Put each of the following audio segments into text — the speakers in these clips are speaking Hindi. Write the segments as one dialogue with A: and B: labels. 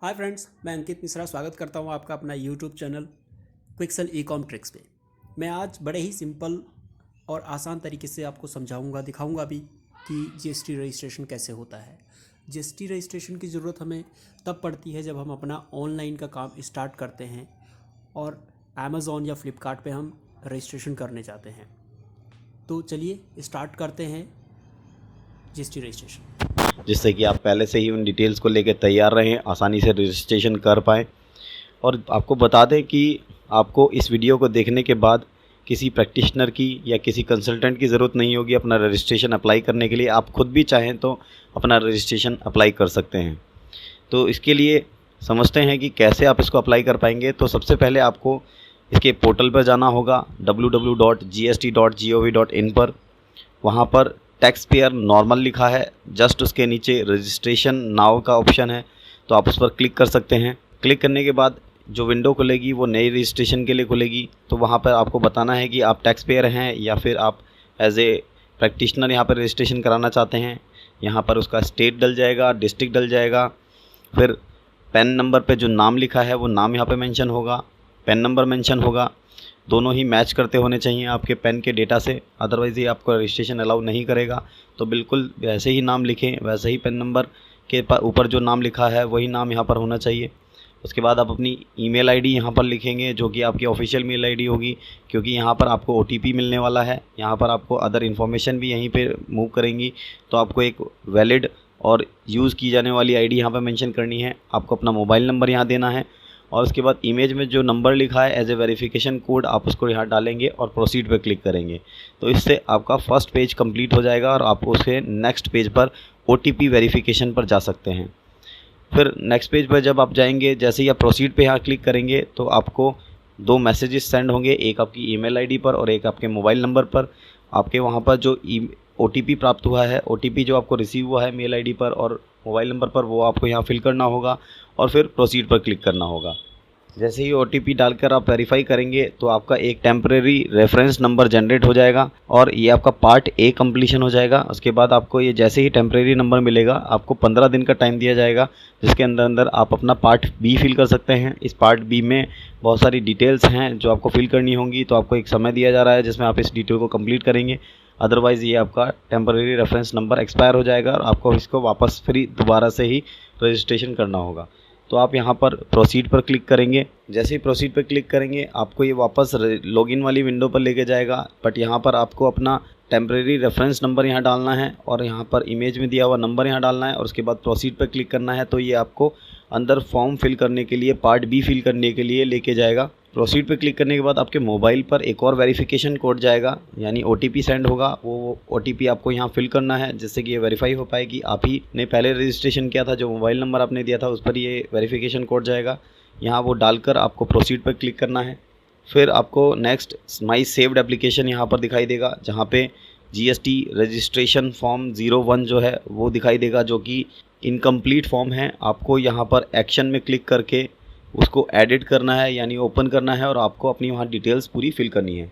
A: हाय फ्रेंड्स, मैं अंकित मिश्रा स्वागत करता हूँ आपका अपना यूट्यूब चैनल क्विक्सल ई-कॉम ट्रिक्स पे। मैं आज बड़े ही सिंपल और आसान तरीके से आपको समझाऊंगा, दिखाऊंगा भी कि जीएसटी रजिस्ट्रेशन कैसे होता है। जीएसटी रजिस्ट्रेशन की ज़रूरत हमें तब पड़ती है जब हम अपना ऑनलाइन का काम स्टार्ट करते हैं और अमेज़ॉन या फ्लिपकार्ट पे हम रजिस्ट्रेशन करने जाते हैं। तो चलिए स्टार्ट करते हैं जीएसटी रजिस्ट्रेशन।
B: जिससे कि आप पहले से ही उन डिटेल्स को लेकर तैयार रहें, आसानी से रजिस्ट्रेशन कर पाएँ। और आपको बता दें कि आपको इस वीडियो को देखने के बाद किसी प्रैक्टिशनर की या किसी कंसल्टेंट की ज़रूरत नहीं होगी अपना रजिस्ट्रेशन अप्लाई करने के लिए। आप खुद भी चाहें तो अपना रजिस्ट्रेशन अप्लाई कर सकते हैं। तो इसके लिए समझते हैं कि कैसे आप इसको अप्लाई कर पाएंगे। तो सबसे पहले आपको इसके पोर्टल पर जाना होगा www.gst.gov.in पर। वहाँ पर टैक्स पेयर नॉर्मल लिखा है, जस्ट उसके नीचे रजिस्ट्रेशन नाउ का ऑप्शन है, तो आप उस पर क्लिक कर सकते हैं। क्लिक करने के बाद जो विंडो खुलेगी वो नई रजिस्ट्रेशन के लिए खुलेगी। तो वहाँ पर आपको बताना है कि आप टैक्स पेयर हैं या फिर आप एज ए प्रैक्टिशनर यहाँ पर रजिस्ट्रेशन कराना चाहते हैं। यहाँ पर उसका स्टेट डल जाएगा, डिस्ट्रिक्ट डल जाएगा, फिर पैन नंबर पे जो नाम लिखा है वो नाम यहाँ पे मेंशन होगा, पैन नंबर मेंशन होगा। दोनों ही मैच करते होने चाहिए आपके पेन के डेटा से, अदरवाइज़ ये आपको रजिस्ट्रेशन अलाउ नहीं करेगा। तो बिल्कुल वैसे ही नाम लिखें, वैसे ही पेन नंबर के ऊपर जो नाम लिखा है वही नाम यहाँ पर होना चाहिए। उसके बाद आप अपनी ईमेल आईडी यहाँ पर लिखेंगे जो कि आपकी ऑफिशियल मेल आईडी होगी, क्योंकि यहाँ पर आपको ओटीपी मिलने वाला है। यहाँ पर आपको अदर इन्फॉर्मेशन भी यहीं पे मूव करेंगी, तो आपको एक वैलिड और यूज़ की जाने वाली आईडी यहाँ पर मेंशन करनी है। आपको अपना मोबाइल नंबर यहाँ देना है और उसके बाद इमेज में जो नंबर लिखा है एज ए वेरिफिकेशन कोड आप उसको यहाँ डालेंगे और प्रोसीड पर क्लिक करेंगे। तो इससे आपका फर्स्ट पेज कंप्लीट हो जाएगा और आप उसके नेक्स्ट पेज पर ओटीपी वेरिफिकेशन पर जा सकते हैं। फिर नेक्स्ट पेज पर जब आप जाएंगे, जैसे ही आप प्रोसीड पे यहाँ क्लिक करेंगे तो आपको दो मैसेजेस सेंड होंगे, एक आपकी ईमेल आईडी पर और एक आपके मोबाइल नंबर पर। आपके वहाँ पर जो ओटीपी प्राप्त हुआ है, ओटीपी जो आपको रिसीव हुआ है मेल आईडी पर और मोबाइल नंबर पर, वो आपको यहाँ फिल करना होगा और फिर प्रोसीड पर क्लिक करना होगा। जैसे ही ओटीपी डालकर आप वेरीफाई करेंगे तो आपका एक टेम्परेरी रेफरेंस नंबर जनरेट हो जाएगा और ये आपका पार्ट ए कंप्लीशन हो जाएगा। उसके बाद आपको ये जैसे ही टेम्परेरी नंबर मिलेगा आपको 15 दिन का टाइम दिया जाएगा, जिसके अंदर आप अपना पार्ट बी फिल कर सकते हैं। इस पार्ट बी में बहुत सारी डिटेल्स हैं जो आपको फिल करनी होंगी, तो आपको एक समय दिया जा रहा है जिसमें आप इस डिटेल को कंप्लीट करेंगे। अदरवाइज़ ये आपका टेम्परेरी रेफरेंस नंबर एक्सपायर हो जाएगा और आपको इसको वापस दोबारा से ही रजिस्ट्रेशन करना होगा। तो आप यहाँ पर प्रोसीड पर क्लिक करेंगे। जैसे ही प्रोसीड पर क्लिक करेंगे आपको ये वापस लॉगिन वाली विंडो पर लेके जाएगा, बट यहाँ पर आपको अपना टेम्परेरी रेफरेंस नंबर यहाँ डालना है और यहाँ पर इमेज में दिया हुआ नंबर यहाँ डालना है और उसके बाद प्रोसीड पर क्लिक करना है। तो ये आपको अंदर फॉर्म फिल करने के लिए, पार्ट बी फिल करने के लिए लेके जाएगा। प्रोसीड पे क्लिक करने के बाद आपके मोबाइल पर एक और वेरिफिकेशन कोड जाएगा, यानी ओटीपी सेंड होगा। वो ओटीपी आपको यहाँ फिल करना है जिससे कि ये वेरीफाई हो पाए कि आप ही ने पहले रजिस्ट्रेशन किया था। जो मोबाइल नंबर आपने दिया था उस पर ये वेरिफिकेशन कोड जाएगा। यहाँ वो डालकर आपको प्रोसीड पर क्लिक करना है। फिर आपको नेक्स्ट माई सेव्ड एप्लीकेशन यहाँ पर दिखाई देगा, जहाँ पे जीएसटी रजिस्ट्रेशन फॉर्म 01 जो है वो दिखाई देगा, जो कि इनकम्प्लीट फॉर्म है। आपको यहाँ पर एक्शन में क्लिक करके उसको एडिट करना है, यानी ओपन करना है और आपको अपनी वहाँ डिटेल्स पूरी फिल करनी है।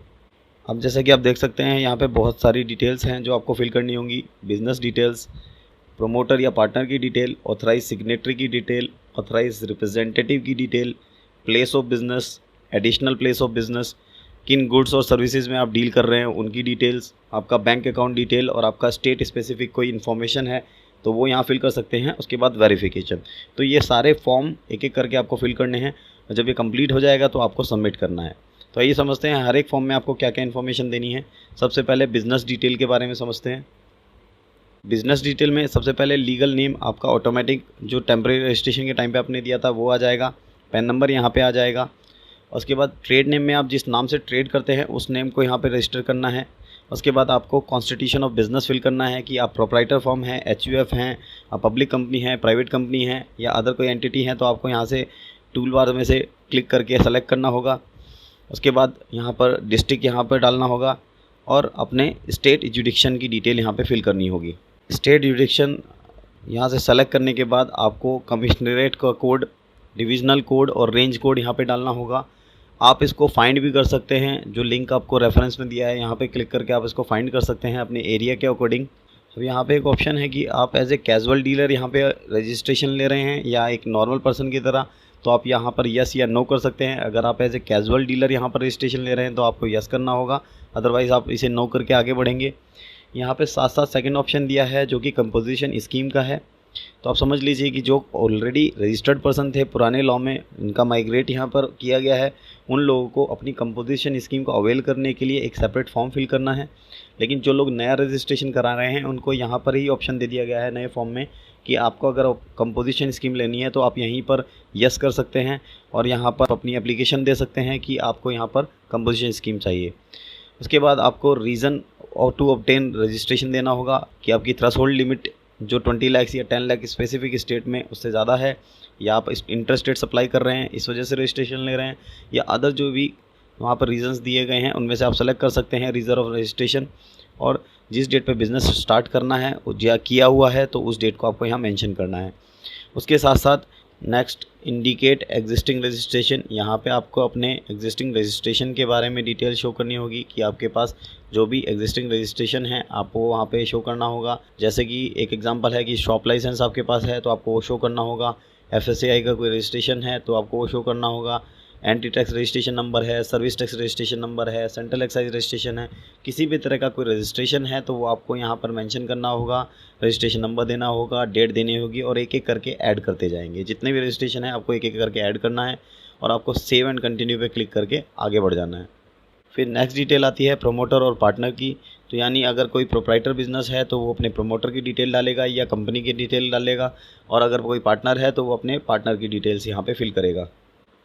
B: अब जैसे कि आप देख सकते हैं यहाँ पे बहुत सारी डिटेल्स हैं जो आपको फिल करनी होंगी। बिज़नेस डिटेल्स, प्रोमोटर या पार्टनर की डिटेल, ऑथराइज सिग्नेटरी की डिटेल, ऑथराइज रिप्रेजेंटेटिव की detail, place of business, additional place of business, किन गुड्स और सर्विसेज में आप डील कर रहे हैं उनकी डिटेल्स, आपका बैंक अकाउंट डिटेल और आपका स्टेट स्पेसिफिक कोई इन्फॉर्मेशन है तो वो यहाँ फिल कर सकते हैं। उसके बाद वेरिफिकेशन। तो ये सारे फॉर्म एक एक करके आपको फिल करने हैं और जब ये कंप्लीट हो जाएगा तो आपको सबमिट करना है। तो आइए समझते हैं हर एक फॉर्म में आपको क्या क्या इन्फॉर्मेशन देनी है। सबसे पहले बिज़नेस डिटेल के बारे में समझते हैं। बिज़नेस डिटेल में सबसे पहले लीगल नेम आपका ऑटोमेटिक जो टेम्परेरी रजिस्ट्रेशन के टाइम पे आपने दिया था वो आ जाएगा। पैन नंबर यहाँ पे आ जाएगा। उसके बाद ट्रेड नेम में आप जिस नाम से ट्रेड करते हैं उस नेम को यहाँ पे रजिस्टर करना है। उसके बाद आपको कॉन्स्टिट्यूशन ऑफ बिज़नेस फिल करना है कि आप प्रोप्राइटर फर्म हैं, एचयूएफ हैं, आप पब्लिक कंपनी हैं, प्राइवेट कंपनी हैं या अदर कोई एंटिटी है। तो आपको यहाँ से टूल बार में से क्लिक करके सेलेक्ट करना होगा। उसके बाद यहाँ पर डिस्ट्रिक्ट यहाँ पर डालना होगा और अपने स्टेट जुडिक्शन की डिटेल यहाँ पे फिल करनी होगी। स्टेट जुडिक्शन यहाँ से सेलेक्ट करने के बाद आपको कमिश्नरेट का कोड, डिविजनल कोड और रेंज कोड यहाँ पे डालना होगा। आप इसको फाइंड भी कर सकते हैं, जो लिंक आपको रेफरेंस में दिया है यहाँ पे क्लिक करके आप इसको फाइंड कर सकते हैं अपने एरिया के अकॉर्डिंग। अब यहाँ पे एक ऑप्शन है कि आप एज ए कैजुअल डीलर यहाँ पे रजिस्ट्रेशन ले रहे हैं या एक नॉर्मल पर्सन की तरह, तो आप यहाँ पर यस या नो कर सकते हैं। अगर आप एज ए कैजुअल डीलर यहाँ पर रजिस्ट्रेशन ले रहे हैं तो आपको यस करना होगा, अदरवाइज़ आप इसे नो करके आगे बढ़ेंगे। यहाँ पे साथ साथ सेकंड ऑप्शन दिया है जो कि कंपोजिशन स्कीम का है। तो आप समझ लीजिए कि जो ऑलरेडी रजिस्टर्ड पर्सन थे पुराने लॉ में, उनका माइग्रेट यहाँ पर किया गया है, उन लोगों को अपनी कंपोजिशन स्कीम को अवेल करने के लिए एक सेपरेट फॉर्म फिल करना है। लेकिन जो लोग नया रजिस्ट्रेशन करा रहे हैं उनको यहाँ पर ही ऑप्शन दे दिया गया है नए फॉर्म में कि आपको अगर कंपोजिशन स्कीम लेनी है तो आप यहीं पर यस कर सकते हैं और यहाँ पर अपनी एप्लीकेशन दे सकते हैं कि आपको यहाँ पर कंपोजिशन स्कीम चाहिए। उसके बाद आपको रीज़न और टू ऑब्टेन रजिस्ट्रेशन देना होगा कि आपकी थ्रेशोल्ड लिमिट जो 20 लाख या 10 लाख स्पेसिफिक स्टेट में उससे ज़्यादा है, या आप इंटरस्टेट सप्लाई कर रहे हैं इस वजह से रजिस्ट्रेशन ले रहे हैं, या अदर जो भी वहाँ पर रीजंस दिए गए हैं उनमें से आप सेलेक्ट कर सकते हैं रीज़न ऑफ रजिस्ट्रेशन। और जिस डेट पे बिज़नेस स्टार्ट करना है या किया हुआ है तो उस डेट को आपको यहाँ मेंशन करना है। उसके साथ साथ नेक्स्ट इंडिकेट एग्जिस्टिंग रजिस्ट्रेशन, यहाँ पे आपको अपने एग्जिस्टिंग रजिस्ट्रेशन के बारे में डिटेल शो करनी होगी कि आपके पास जो भी एग्जिस्टिंग रजिस्ट्रेशन है आपको वहाँ पे शो करना होगा। जैसे कि एक एग्जांपल है कि शॉप लाइसेंस आपके पास है तो आपको वो शो करना होगा, FSAI का कोई रजिस्ट्रेशन है तो आपको वो शो करना होगा, एंटी टैक्स रजिस्ट्रेशन नंबर है, सर्विस टैक्स रजिस्ट्रेशन नंबर है, सेंट्रल एक्साइज रजिस्ट्रेशन है, किसी भी तरह का कोई रजिस्ट्रेशन है तो वो आपको यहाँ पर मेंशन करना होगा, रजिस्ट्रेशन नंबर देना होगा, डेट देनी होगी और एक एक करके ऐड करते जाएंगे। जितने भी रजिस्ट्रेशन है आपको एक एक करके ऐड करना है और आपको सेव एंड कंटिन्यू पे क्लिक करके आगे बढ़ जाना है। फिर नेक्स्ट डिटेल आती है प्रमोटर और पार्टनर की। तो यानी अगर कोई प्रोप्राइटर बिजनेस है तो वो अपने प्रमोटर की डिटेल डालेगा या कंपनी की डिटेल डालेगा, और अगर कोई पार्टनर है तो वो अपने पार्टनर की डिटेल्स यहाँ पे फिल करेगा।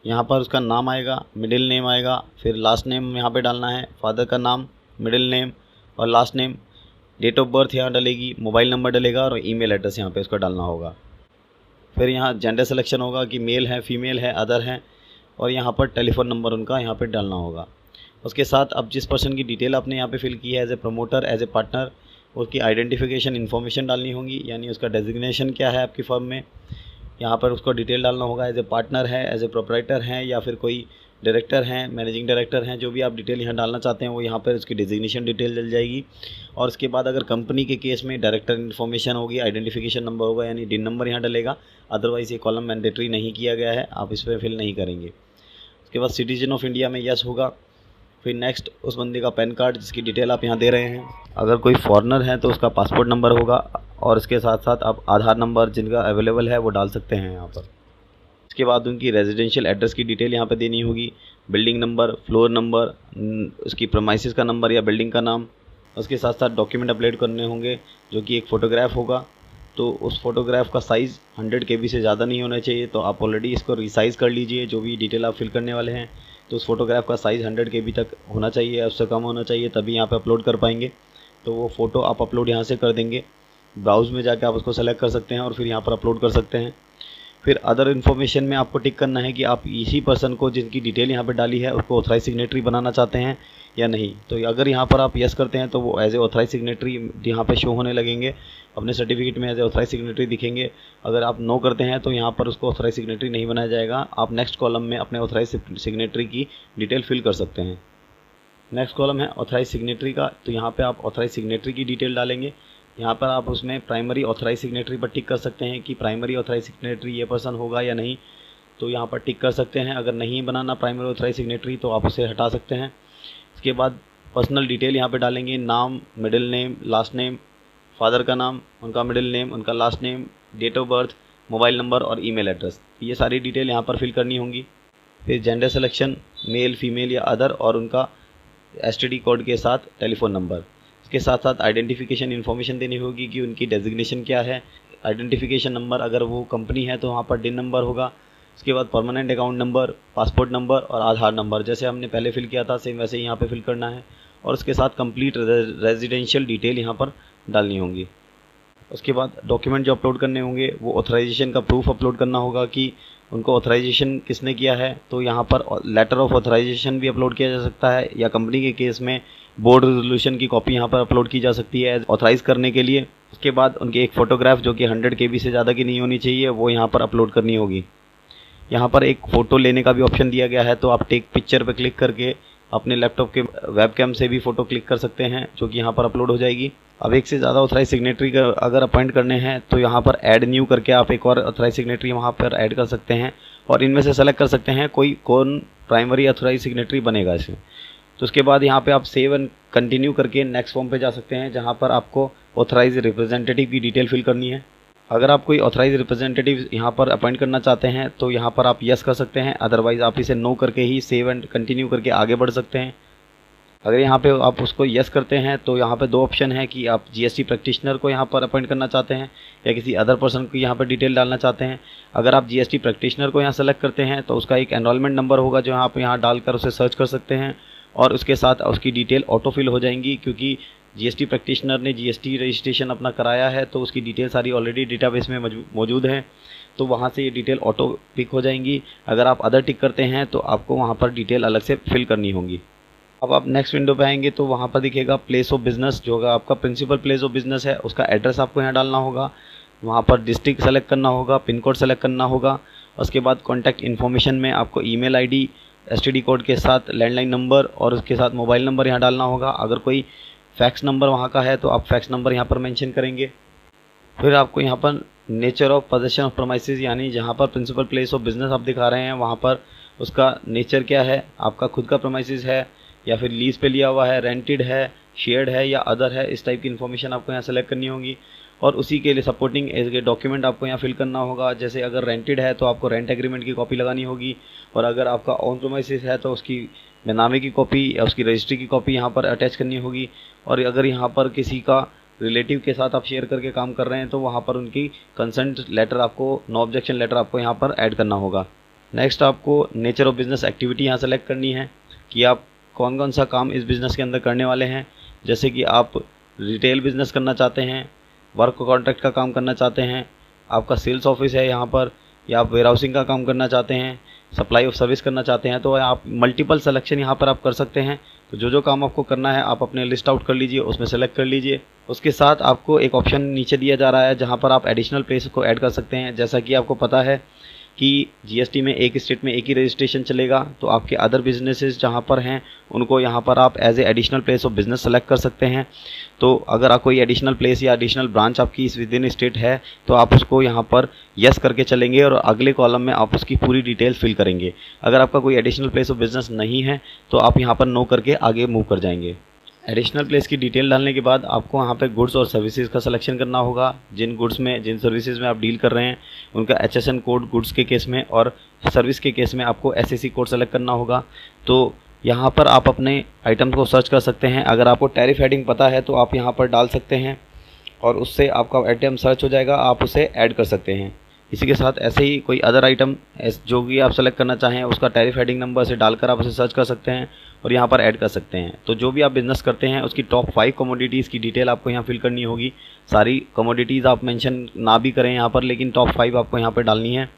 B: यहाँ पर उसका नाम आएगा, मिडिल नेम आएगा, फिर लास्ट नेम यहाँ पे डालना है, फादर का नाम, मिडिल नेम और last name, date of birth यहाँ डलेगी, मोबाइल नंबर डलेगा और ईमेल एड्रेस यहाँ पे उसका डालना होगा। फिर यहाँ जेंडर सिलेक्शन होगा कि मेल है, फीमेल है, अदर है, और यहाँ पर टेलीफोन नंबर उनका यहाँ पर डालना होगा। उसके साथ अब जिस पर्सन की डिटेल आपने यहाँ पे फिल की है as a promoter, as a partner, उसकी आइडेंटिफिकेशन इन्फॉर्मेशन डालनी होगी, यानी उसका डेजिग्नेशन क्या है आपकी फर्म में, यहाँ पर उसको डिटेल डालना होगा। एज ए पार्टनर है, एज ए प्रोप्राइटर हैं, या फिर कोई डायरेक्टर हैं, मैनेजिंग डायरेक्टर हैं, जो भी आप डिटेल यहाँ डालना चाहते हैं वो यहाँ पर उसकी डेजिग्नेशन डिटेल डल जाएगी। और उसके बाद अगर कंपनी के केस में डायरेक्टर इन्फॉर्मेशन होगी, आइडेंटिफिकेशन नंबर होगा, यानी डिन नंबर यहाँ डलेगा। अदरवाइज़ ये कॉलम मैंडेटरी नहीं किया गया है, आप इस पर फिल नहीं करेंगे। उसके बाद सिटीजन ऑफ इंडिया में यस होगा। फिर नेक्स्ट उस बंदे का पैन कार्ड जिसकी डिटेल आप यहाँ दे रहे हैं। अगर कोई फॉरेनर है तो उसका पासपोर्ट नंबर होगा, और इसके साथ साथ आप आधार नंबर जिनका अवेलेबल है वो डाल सकते हैं यहाँ पर। इसके बाद उनकी रेजिडेंशियल एड्रेस की डिटेल यहाँ पे देनी होगी, बिल्डिंग नंबर, फ्लोर नंबर, उसकी प्रेमाइसेस का नंबर या बिल्डिंग का नाम। उसके साथ साथ डॉक्यूमेंट अपलोड करने होंगे जो कि एक फ़ोटोग्राफ होगा। तो उस फोटोग्राफ का साइज़ 100 KB से ज़्यादा नहीं होना चाहिए, तो आप ऑलरेडी इसको रिसाइज़ कर लीजिए। जो भी डिटेल आप फिल करने वाले हैं तो उस फोटोग्राफ का साइज़ 100 KB तक होना चाहिए, उससे कम होना चाहिए, तभी यहाँ पे अपलोड कर पाएंगे। तो वो फ़ोटो आप अपलोड यहाँ से कर देंगे, ब्राउज़ में जाके आप उसको सेलेक्ट कर सकते हैं और फिर यहाँ पर अपलोड कर सकते हैं। फिर अदर इन्फॉर्मेशन में आपको टिक करना है कि आप इसी पर्सन को जिनकी डिटेल यहाँ पर डाली है उसको ऑथराइज सिग्नेटरी बनाना चाहते हैं या नहीं। तो अगर यहाँ पर आप यस करते हैं तो वो एज ए ऑथराइज सिग्नेटरी यहाँ पे शो होने लगेंगे, अपने सर्टिफिकेट में एज ए ऑथराइज सिग्नेटरी दिखेंगे। अगर आप नो करते हैं तो यहाँ पर उसको ऑथराइज सिग्नेटरी नहीं बनाया जाएगा, आप नेक्स्ट कॉलम में अपने ऑथराइज सिग्नेटरी की डिटेल फिल कर सकते हैं। नेक्स्ट कॉलम है ऑथराइज सिग्नेटरी का, तो यहाँ पर आप ऑथराइज सिग्नेटरी की डिटेल डालेंगे। यहाँ पर आप उसमें प्राइमरी ऑथराइज सिग्नेटरी पर टिक कर सकते हैं कि प्राइमरी ऑथराइज सिग्नेटरी ये पर्सन होगा या नहीं, तो यहाँ पर टिक कर सकते हैं। अगर नहीं बनाना प्राइमरी ऑथराइज सिग्नेटरी तो आप उसे हटा सकते हैं। इसके बाद पर्सनल डिटेल यहाँ पे डालेंगे, नाम, middle name, last name, father का नाम, उनका मिडिल नेम, उनका last name, date of birth, mobile number और ईमेल एड्रेस, ये सारी डिटेल यहाँ पर फिल करनी होंगी। फिर जेंडर सिलेक्शन, मेल, फीमेल या अदर, और उनका STD कोड के साथ टेलीफोन नंबर। इसके साथ साथ आइडेंटिफिकेशन इन्फॉर्मेशन देनी होगी कि उनकी डेजिग्नेशन क्या है। आइडेंटिफिकेशन नंबर अगर वो कंपनी है तो वहाँ पर डिन नंबर होगा। उसके बाद permanent account number, passport number और आधार नंबर, जैसे हमने पहले फिल किया था सेम वैसे ही यहाँ पे फिल करना है। और उसके साथ कंप्लीट रेजिडेंशियल डिटेल यहाँ पर डालनी होंगी। उसके बाद डॉक्यूमेंट जो अपलोड करने होंगे वो ऑथराइजेशन का प्रूफ अपलोड करना होगा कि उनको ऑथराइजेशन किसने किया है। तो यहाँ पर लेटर ऑफ ऑथराइजेशन भी अपलोड किया जा सकता है, या कंपनी के केस में बोर्ड रेजोल्यूशन की कॉपी यहाँ पर अपलोड की जा सकती है ऑथराइज़ करने के लिए। उसके बाद उनकी एक फ़ोटोग्राफ जो कि 100 KB से ज़्यादा की नहीं होनी चाहिए वो यहाँ पर अपलोड करनी होगी। यहाँ पर एक फ़ोटो लेने का भी ऑप्शन दिया गया है, तो आप टेक पिक्चर पर क्लिक करके अपने लैपटॉप के वेबकैम से भी फ़ोटो क्लिक कर सकते हैं, जो कि यहाँ पर अपलोड हो जाएगी। अब एक से ज़्यादा ऑथराइज सिग्नेटरी अगर अपॉइंट करने हैं तो यहाँ पर ऐड न्यू करके आप एक और ऑथराइज सिग्नेटरी वहाँ पर ऐड कर सकते हैं और इनमें से सेलेक्ट कर सकते हैं कौन प्राइमरी ऑथराइज सिग्नेटरी बनेगा इसमें। तो उसके बाद यहाँ पे आप सेव एंड कंटिन्यू करके नेक्स्ट फॉर्म पे जा सकते हैं, जहाँ पर आपको ऑथराइज रिप्रेजेंटेटिव की डिटेल फिल करनी है। अगर आप कोई ऑथराइज रिप्रेजेंटेटिव यहाँ पर अपॉइंट करना चाहते हैं तो यहाँ पर आप यस कर सकते हैं, अदरवाइज़ आप इसे नो करके ही सेव एंड कंटिन्यू करके आगे बढ़ सकते हैं। अगर यहाँ पे आप उसको यस करते हैं तो यहाँ पे दो ऑप्शन है कि आप जीएसटी प्रैक्टिशनर को यहाँ पर अपॉइंट करना चाहते हैं या किसी अदर पर्सन को यहाँ पर डिटेल डालना चाहते हैं। अगर आप जीएसटी प्रैक्टिशनर को यहाँ सेलेक्ट करते हैं तो उसका एक एनरोलमेंट नंबर होगा जो आप यहाँ डालकर उसे सर्च कर सकते हैं और उसके साथ उसकी डिटेल ऑटो फिल हो जाएंगी, क्योंकि जीएसटी प्रैक्टिशनर ने जीएसटी रजिस्ट्रेशन अपना कराया है तो उसकी डिटेल सारी ऑलरेडी डेटाबेस में मौजूद है, तो वहाँ से ये डिटेल ऑटो पिक हो जाएंगी। अगर आप अदर टिक करते हैं तो आपको वहाँ पर डिटेल अलग से फिल करनी होगी। अब आप नेक्स्ट विंडो पे आएंगे तो वहाँ पर दिखेगा प्लेस ऑफ बिजनेस, जो होगा आपका प्रिंसिपल प्लेस ऑफ बिजनेस है, उसका एड्रेस आपको यहाँ डालना होगा। वहाँ पर डिस्ट्रिक्ट सेलेक्ट करना होगा, पिन कोड सेलेक्ट करना होगा। उसके बाद कॉन्टैक्ट इन्फॉर्मेशन में आपको ईमेल आईडी, एसटीडी कोड के साथ लैंडलाइन नंबर और उसके साथ मोबाइल नंबर यहाँ डालना होगा। अगर कोई फैक्स नंबर वहाँ का है तो आप फैक्स नंबर यहाँ पर मेंशन करेंगे। फिर आपको यहाँ पर nature of possession of premises, यानी जहाँ पर प्रिंसिपल प्लेस ऑफ बिजनेस आप दिखा रहे हैं वहाँ पर उसका नेचर क्या है, आपका खुद का प्रीमाइसेस है या फिर लीज पे लिया हुआ है, रेंटेड है, शेयर्ड है या अदर है, इस टाइप की इन्फॉर्मेशन आपको यहाँ सेलेक्ट करनी होगी। और उसी के लिए सपोर्टिंग डॉक्यूमेंट आपको यहाँ फिल करना होगा। जैसे अगर रेंटेड है तो आपको रेंट एग्रीमेंट की कॉपी लगानी होगी, और अगर आपका ऑन प्रीमाइसेस है तो उसकी बेनामे की कॉपी या उसकी रजिस्ट्री की कॉपी यहाँ पर अटैच करनी होगी। और अगर यहाँ पर किसी का रिलेटिव के साथ आप शेयर करके काम कर रहे हैं तो वहाँ पर उनकी कंसेंट लेटर आपको, नो ऑब्जेक्शन लेटर आपको यहाँ पर ऐड करना होगा। नेक्स्ट आपको नेचर ऑफ बिजनेस एक्टिविटी यहाँ सेलेक्ट करनी है कि आप कौन कौन सा काम इस बिज़नेस के अंदर करने वाले हैं। जैसे कि आप रिटेल बिज़नेस करना चाहते हैं, वर्क कॉन्ट्रैक्ट का काम करना चाहते हैं, आपका सेल्स ऑफिस है यहाँ पर, या आप वेयरहाउसिंग का काम करना चाहते हैं, सप्लाई ऑफ सर्विस करना चाहते हैं, तो आप मल्टीपल सिलेक्शन यहाँ पर आप कर सकते हैं। तो जो काम आपको करना है आप अपने लिस्ट आउट कर लीजिए, उसमें सेलेक्ट कर लीजिए। उसके साथ आपको एक ऑप्शन नीचे दिया जा रहा है जहाँ पर आप एडिशनल प्लेस को ऐड कर सकते हैं। जैसा कि आपको पता है कि जीएसटी में एक स्टेट में एक ही रजिस्ट्रेशन चलेगा, तो आपके अदर बिजनेसेस जहाँ पर हैं उनको यहाँ पर आप as a additional place of business select कर सकते हैं। तो अगर आप कोई एडिशनल प्लेस या एडिशनल ब्रांच आपकी इस विद इन स्टेट है तो आप उसको यहाँ पर यस करके चलेंगे और अगले कॉलम में आप उसकी पूरी डिटेल फिल करेंगे। अगर आपका कोई एडिशनल प्लेस ऑफ बिजनेस नहीं है तो आप यहाँ पर नो करके आगे मूव कर जाएंगे। एडिशनल प्लेस की डिटेल डालने के बाद आपको वहाँ पे गुड्स और सर्विसेज का सिलेक्शन करना होगा। जिन गुड्स में, जिन सर्विसेज में आप डील कर रहे हैं उनका HSN कोड गुड्स के केस में, और सर्विस के केस में आपको SAC कोड सेलेक्ट करना होगा। तो यहाँ पर आप अपने आइटम को सर्च कर सकते हैं। अगर आपको टैरिफ हेडिंग पता है तो आप यहाँ पर डाल सकते हैं और उससे आपका आइटम सर्च हो जाएगा, आप उसे ऐड कर सकते हैं। इसी के साथ ऐसे ही कोई अदर आइटम जो भी आप सेलेक्ट करना चाहें उसका टैरिफ हेडिंग नंबर से डालकर आप उसे सर्च कर सकते हैं और यहाँ पर ऐड कर सकते हैं। तो जो भी आप बिज़नेस करते हैं उसकी टॉप 5 कमोडिटीज़ की डिटेल आपको यहाँ फिल करनी होगी। सारी कमोडिटीज़ आप मेंशन ना भी करें यहाँ पर, लेकिन टॉप 5 आपको यहाँ पर डालनी है।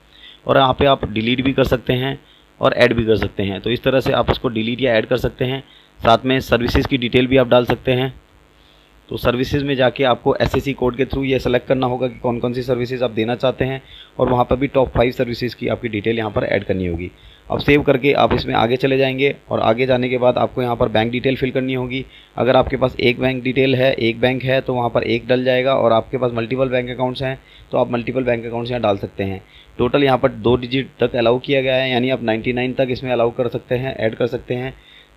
B: और यहाँ पे आप डिलीट भी कर सकते हैं और ऐड भी कर सकते हैं। तो इस तरह से आप उसको डिलीट या ऐड कर सकते हैं। साथ में सर्विसेज की डिटेल भी आप डाल सकते हैं। तो सर्विसेज में जाके आपको SAC कोड के थ्रू ये सेलेक्ट करना होगा कि कौन कौन सी सर्विसेज आप देना चाहते हैं, और वहाँ पर भी टॉप 5 सर्विसेज की आपकी डिटेल यहाँ पर ऐड करनी होगी। अब सेव करके आप इसमें आगे चले जाएंगे और आगे जाने के बाद आपको यहाँ पर बैंक डिटेल फिल करनी होगी। अगर आपके पास एक बैंक डिटेल है, एक बैंक है तो वहाँ पर एक डल जाएगा, और आपके पास मल्टीपल बैंक अकाउंट्स हैं तो आप मल्टीपल बैंक अकाउंट्स यहाँ डाल सकते हैं। टोटल यहाँ पर 2 डिजिट तक अलाउ किया गया है, यानी आप 99 तक इसमें अलाउ कर सकते हैं, ऐड कर सकते हैं।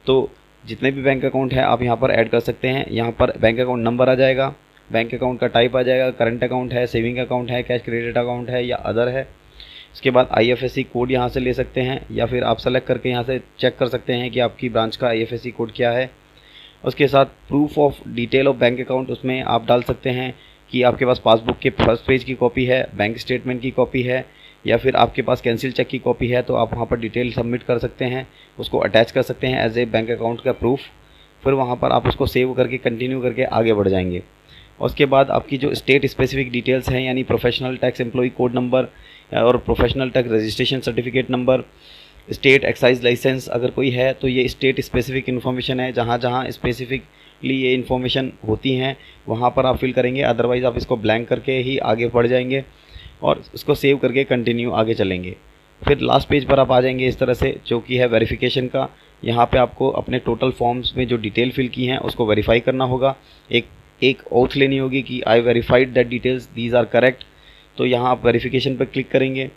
B: तो जितने भी बैंक अकाउंट है आप यहाँ पर ऐड कर सकते हैं। यहाँ पर बैंक अकाउंट नंबर आ जाएगा, बैंक अकाउंट का टाइप आ जाएगा, करंट अकाउंट है, सेविंग अकाउंट है, कैश क्रेडिट अकाउंट है या अदर है। इसके बाद IFSC कोड यहाँ से ले सकते हैं, या फिर आप सेलेक्ट करके यहाँ से चेक कर सकते हैं कि आपकी ब्रांच का IFSC कोड क्या है। उसके साथ proof of detail of bank account, उसमें आप डाल सकते हैं कि आपके पास पासबुक के फर्स्ट पेज की कॉपी है, बैंक स्टेटमेंट की कॉपी है, या फिर आपके पास कैंसिल चेक की कॉपी है, तो आप वहाँ पर डिटेल सबमिट कर सकते हैं, उसको अटैच कर सकते हैं एज ए बैंक अकाउंट का प्रूफ। फिर वहाँ पर आप उसको सेव करके कंटिन्यू करके आगे बढ़ जाएंगे। उसके बाद आपकी जो स्टेट स्पेसिफिक डिटेल्स हैं, यानी professional tax employ code number और professional tax registration certificate number, state excise licence अगर कोई है तो ये स्टेट स्पेसिफिक इन्फॉर्मेशन है। जहाँ जहाँ स्पेसिफिकली ये इन्फॉर्मेशन होती हैं वहाँ पर आप फिल करेंगे, अदरवाइज़ आप इसको ब्लैंक करके ही आगे बढ़ जाएंगे और इसको सेव करके कंटिन्यू आगे चलेंगे। फिर लास्ट पेज पर आप आ जाएंगे इस तरह से, जो कि है वेरिफिकेशन का। यहाँ पे आपको अपने टोटल फॉर्म्स में जो डिटेल फिल की हैं उसको वेरीफाई करना होगा। एक ओथ लेनी होगी कि I verified that details these are correct. तो यहाँ आप वेरिफिकेशन पर क्लिक करेंगे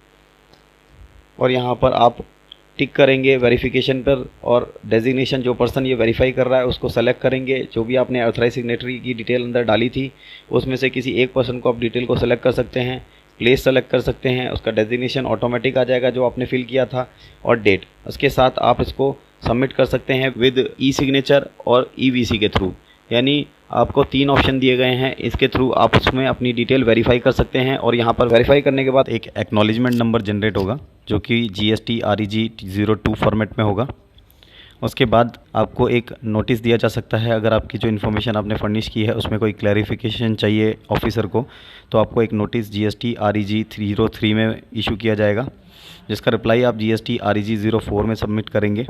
B: और यहाँ पर आप टिक करेंगे वेरिफिकेशन पर, और डेजिग्नेशन जो पर्सन ये वेरीफाई कर रहा है उसको सेलेक्ट करेंगे। जो भी आपने ऑथराइज सिग्नेटरी की डिटेल अंदर डाली थी उसमें से किसी एक पर्सन को आप डिटेल को सेलेक्ट कर सकते हैं, प्लेस सेलेक्ट कर सकते हैं, उसका डेजिग्नेशन ऑटोमेटिक आ जाएगा जो आपने फिल किया था, और डेट। उसके साथ आप इसको सबमिट कर सकते हैं विद ई सिग्नेचर और ईवीसी के थ्रू। यानी आपको 3 ऑप्शन दिए गए हैं, इसके थ्रू आप उसमें अपनी डिटेल वेरीफाई कर सकते हैं। और यहाँ पर वेरीफाई करने के बाद एक एक्नॉलेजमेंट नंबर जनरेट होगा जो कि GST REG 02 फॉर्मेट में होगा। उसके बाद आपको एक नोटिस दिया जा सकता है, अगर आपकी जो इन्फॉर्मेशन आपने फर्निश की है उसमें कोई क्लैरिफिकेशन चाहिए ऑफिसर को, तो आपको एक नोटिस GST REG 03 में इशू किया जाएगा, जिसका रिप्लाई आप GST REG 04 में सबमिट करेंगे।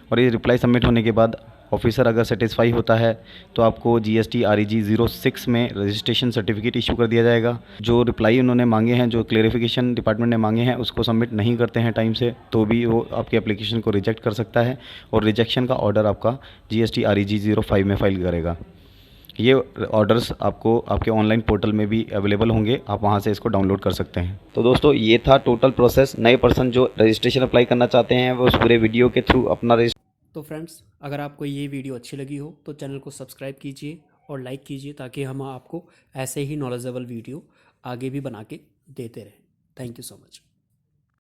B: और ये रिप्लाई सबमिट होने के बाद ऑफिसर अगर सेटिस्फाई होता है तो आपको GST REG 06 में रजिस्ट्रेशन सर्टिफिकेट इशू कर दिया जाएगा। जो रिप्लाई उन्होंने मांगे हैं, जो क्लेरिफिकेशन डिपार्टमेंट ने मांगे हैं, उसको सबमिट नहीं करते हैं टाइम से तो भी वो आपकी एप्लीकेशन को रिजेक्ट कर सकता है, और रिजेक्शन का ऑर्डर आपका GST REG 05 में फाइल करेगा। ये ऑर्डर्स आपको आपके ऑनलाइन पोर्टल में भी अवेलेबल होंगे, आप वहाँ से इसको डाउनलोड कर सकते हैं। तो दोस्तों ये था टोटल प्रोसेस। नए पर्सन जो रजिस्ट्रेशन अप्लाई करना चाहते हैं वो उस पूरे वीडियो के थ्रू अपना
A: तो फ्रेंड्स, अगर आपको ये वीडियो अच्छी लगी हो तो चैनल को सब्सक्राइब कीजिए और लाइक कीजिए, ताकि हम आपको ऐसे ही नॉलेजेबल वीडियो आगे भी बना के देते रहें। Thank you so much.